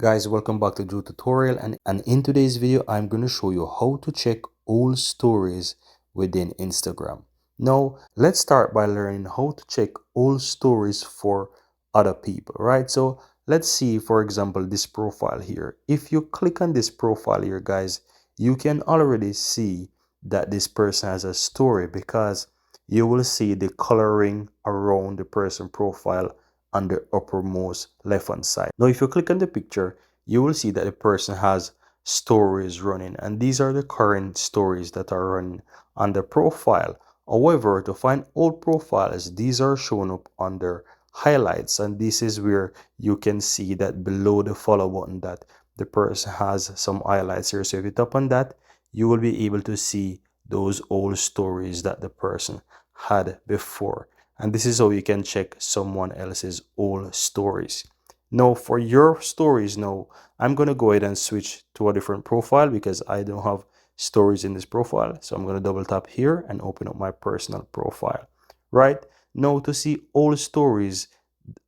Guys, welcome back to Drew Tutorial, and in today's video I'm going to show you how to check all stories within Instagram. Now let's start by learning how to check all stories for other people, right? So let's see, for example, this profile here. If you click on this profile here, guys, you can already see that this person has a story because you will see the coloring around the person profile on the uppermost left hand side. Now if you click on the picture, you will see that the person has stories running, and these are the current stories that are running on the profile. However, to find old profiles, these are shown up under highlights, and this is where you can see that below the follow button that the person has some highlights here. So if you tap on that, you will be able to see those old stories that the person had before, and this is how you can check someone else's old stories. Now for your stories, now I'm going to go ahead and switch to a different profile because I don't have stories in this profile. So I'm going to double tap here and open up my personal profile. Right now, to see all stories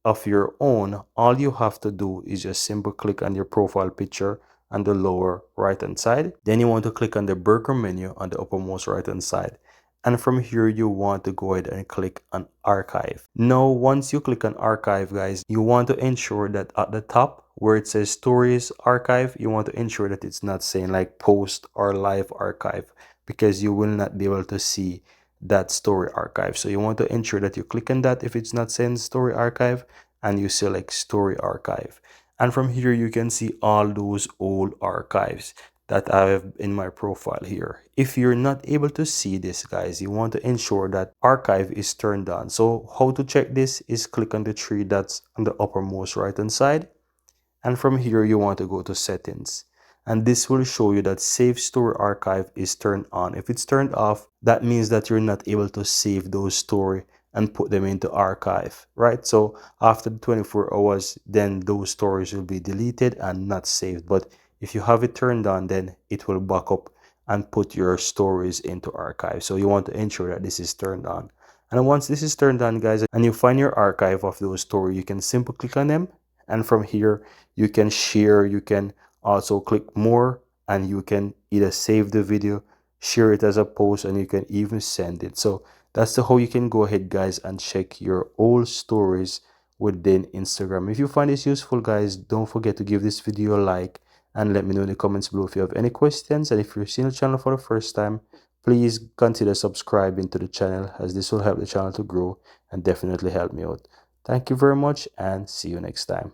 of your own, all you have to do is just simply click on your profile picture on the lower right hand side. Then you want to click on the burger menu on the uppermost right hand side, and from here you want to go ahead and click on archive. Now once you click on archive, guys, you want to ensure that at the top where it says stories archive, you want to ensure that it's not saying like post or live archive, because you will not be able to see that story archive. So you want to ensure that you click on that if it's not saying story archive, and you select story archive. And from here you can see all those old archives that I have in my profile here. If you're not able to see this, guys, you want to ensure that archive is turned on. So how to check this is click on the three dots on the uppermost right hand side, and from here you want to go to settings, and this will show you that save story archive is turned on. If it's turned off, that means that you're not able to save those story and put them into archive, right? So after the 24 hours, then those stories will be deleted and not saved. But if you have it turned on, then it will back up and put your stories into archive. So you want to ensure that this is turned on. And once this is turned on, guys, and you find your archive of those stories, you can simply click on them, and from here you can share, you can also click more, and you can either save the video, share it as a post, and you can even send it. So that's the how you can go ahead, guys, and check your old stories within Instagram. If you find this useful, guys, don't forget to give this video a like and let me know in the comments below if you have any questions. And if you're seeing the channel for the first time, please consider subscribing to the channel, as this will help the channel to grow and definitely help me out. Thank you very much, and see you next time.